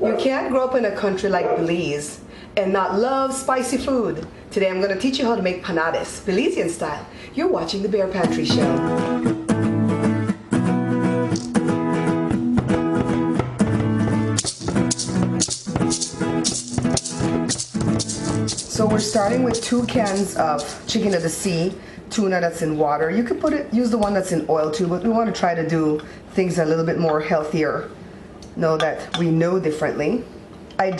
You can't grow up in a country like Belize and not love spicy food. Today I'm going to teach you how to make panades, Belizean style. You're watching the Bear Pantry Show. So we're starting with 2 cans of chicken of the sea, tuna that's in water. You could use the one that's in oil too, but we want to try to do things a little bit more healthier. Know that we know differently. I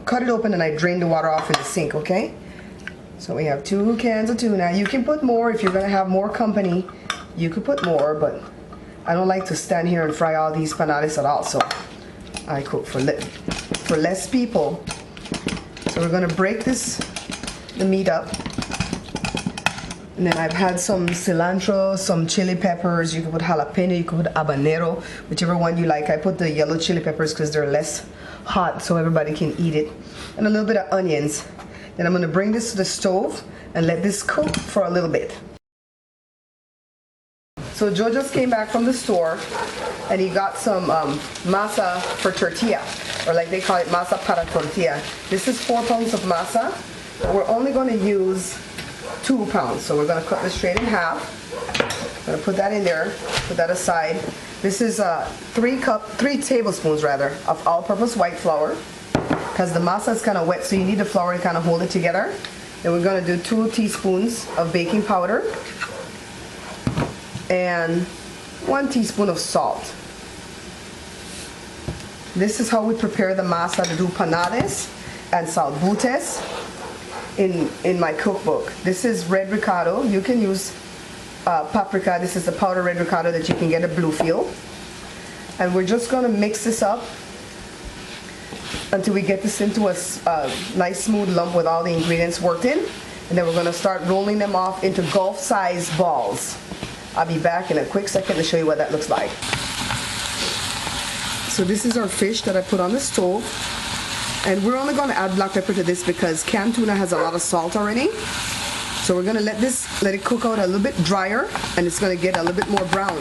cut it open and I drained the water off in the sink, okay? So we have 2 cans of tuna. You can put more if you're gonna have more company. You could put more, but I don't like to stand here and fry all these panades at all, so I cook for less people. So we're gonna break the meat up. And then I've had some cilantro, some chili peppers. You can put jalapeno, you can put habanero, whichever one you like. I put the yellow chili peppers because they're less hot so everybody can eat it. And a little bit of onions. Then I'm gonna bring this to the stove and let this cook for a little bit. So Joe just came back from the store and he got some masa for tortilla, or like they call it masa para tortilla. This is 4 pounds of masa. We're only gonna use 2 pounds, so we're going to cut this straight in half. I'm going to put that in there, put that aside. This is 3 tablespoons rather of all-purpose white flour, because the masa is kind of wet, so you need the flour to kind of hold it together. Then we're going to do 2 teaspoons of baking powder and 1 teaspoon of salt. This is how we prepare the masa to do panades and salbutes in my cookbook. This is red ricado. You can use paprika. This is the powdered red ricado that you can get at Bluefield. And we're just going to mix this up until we get this into a nice smooth lump with all the ingredients worked in. And then we're going to start rolling them off into golf-sized balls. I'll be back in a quick second to show you what that looks like. So this is our fish that I put on the stove. And we're only going to add black pepper to this because canned tuna has a lot of salt already. So we're going to let it cook out a little bit drier, and it's going to get a little bit more brown.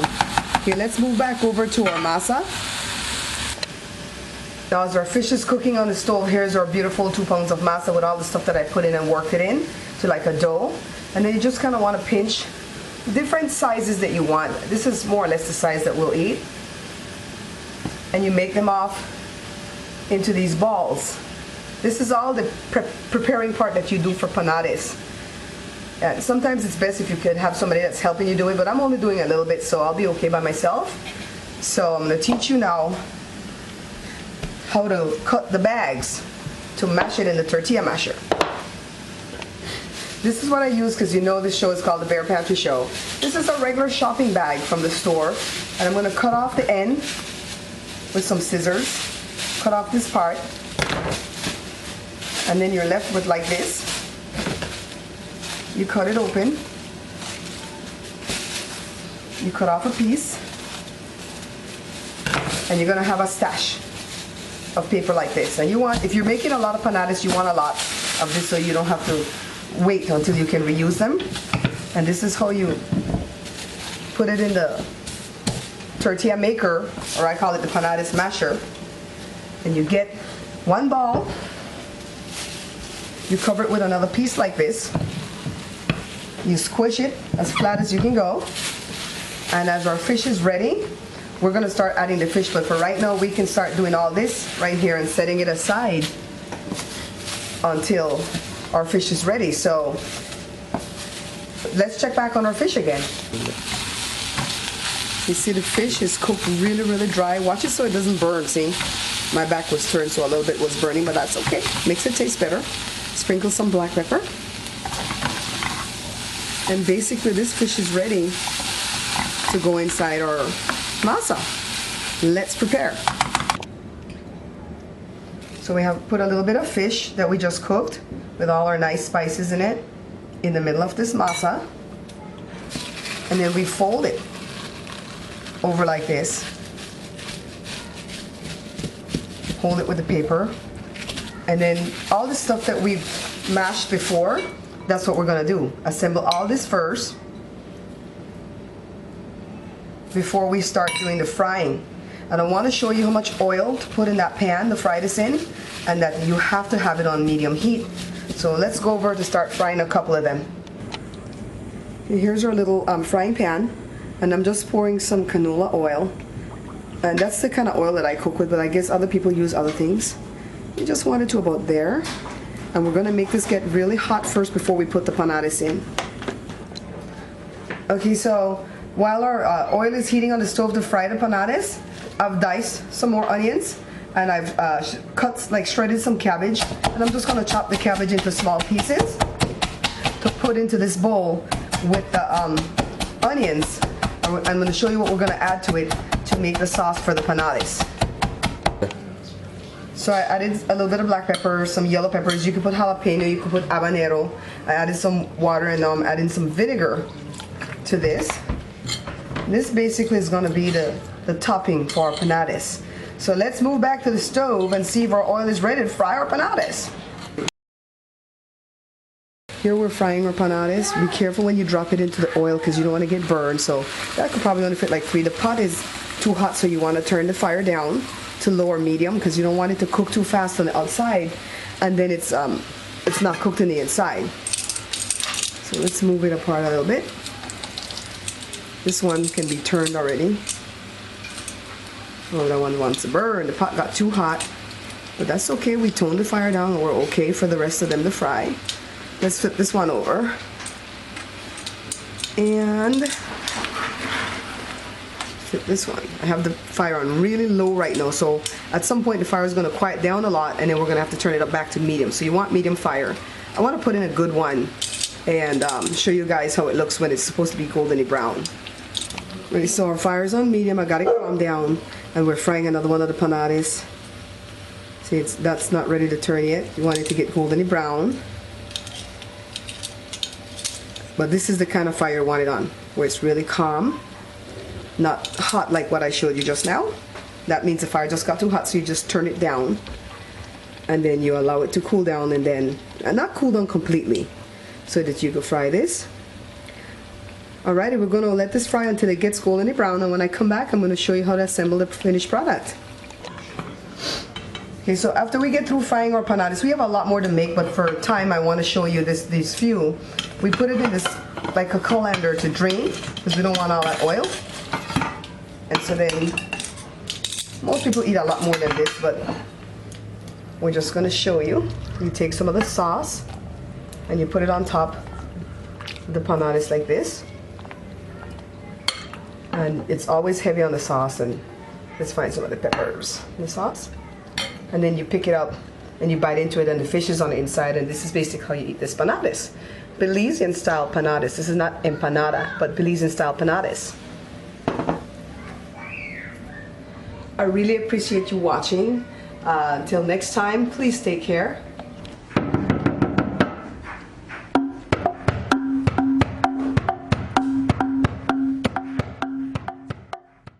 Okay, let's move back over to our masa. Now as our fish is cooking on the stove, here's our beautiful 2 pounds of masa with all the stuff that I put in and worked it in to like a dough. And then you just kind of want to pinch different sizes that you want. This is more or less the size that we'll eat. And you make them off into these balls. This is all the preparing part that you do for panades. And sometimes it's best if you could have somebody that's helping you do it, but I'm only doing a little bit, so I'll be okay by myself. So I'm going to teach you now how to cut the bags to mash it in the tortilla masher. This is what I use because you know this show is called the Bear Pantry Show. This is a regular shopping bag from the store, and I'm going to cut off the end with some scissors. Cut off this part, and then you're left with like this. You cut it open, you cut off a piece, and you're gonna have a stash of paper like this. And you want, if you're making a lot of panades, you want a lot of this so you don't have to wait until you can reuse them. And this is how you put it in the tortilla maker, or I call it the panades masher. And you get 1 ball, you cover it with another piece like this, you squish it as flat as you can go, and as our fish is ready, we're going to start adding the fish. But for right now, we can start doing all this right here and setting it aside until our fish is ready. So let's check back on our fish again. You see the fish is cooked really, really dry. Watch it so it doesn't burn, see? My back was turned, so a little bit was burning, but that's okay. Makes it taste better. Sprinkle some black pepper. And basically this fish is ready to go inside our masa. Let's prepare. So we have put a little bit of fish that we just cooked with all our nice spices in it in the middle of this masa. And then we fold it over like this. Hold it with the paper, and then all the stuff that we've mashed before, that's what we're going to do. Assemble all this first before we start doing the frying. And I want to show you how much oil to put in that pan to fry this in, and that you have to have it on medium heat. So let's go over to start frying a couple of them. Here's our little frying pan, and I'm just pouring some canola oil. And that's the kind of oil that I cook with, but I guess other people use other things. You just want it to about there. And we're going to make this get really hot first before we put the panades in. Okay, so while our oil is heating on the stove to fry the panades, I've diced some more onions, and I've shredded some cabbage, and I'm just going to chop the cabbage into small pieces to put into this bowl with the onions. I'm going to show you what we're going to add to it to make the sauce for the panades. So I added a little bit of black pepper, some yellow peppers. You could put jalapeno, you could put habanero. I added some water, and now I'm adding some vinegar to this. This basically is going to be the topping for our panades. So let's move back to the stove and see if our oil is ready to fry our panades. Here we're frying our panades. Be careful when you drop it into the oil because you don't want to get burned. So that could probably only fit like 3. The pot is too hot, so you want to turn the fire down to low or medium because you don't want it to cook too fast on the outside, and then it's not cooked on the inside. So let's move it apart a little bit. This one can be turned already. Oh, that one wants to burn. The pot got too hot, but that's okay. We toned the fire down, and we're okay for the rest of them to fry. Let's flip this one over and flip this one. I have the fire on really low right now, so at some point the fire is going to quiet down a lot, and then we're going to have to turn it up back to medium. So you want medium fire. I want to put in a good one and show you guys how it looks when it's supposed to be goldeny brown. Ready, so our fire's on medium. I got it calmed down, and we're frying another one of the panades. See, that's not ready to turn yet. You want it to get goldeny brown. But this is the kind of fire you want it on, where it's really calm, not hot like what I showed you just now. That means the fire just got too hot, so you just turn it down, and then you allow it to cool down, and then not cool down completely, so that you can fry this. Alrighty, we're going to let this fry until it gets golden brown, and when I come back, I'm going to show you how to assemble the finished product. Okay, so after we get through frying our panades, we have a lot more to make, but for time I want to show you these few. We put it in this like a colander to drain because we don't want all that oil. And so then most people eat a lot more than this, but we're just going to show you. You take some of the sauce and you put it on top of the panades like this. And it's always heavy on the sauce, and let's find some of the peppers in the sauce. And then you pick it up and you bite into it, and the fish is on the inside, and this is basically how you eat this panades. Belizean style panades. This is not empanada, but Belizean style panades. I really appreciate you watching. Until next time, please take care.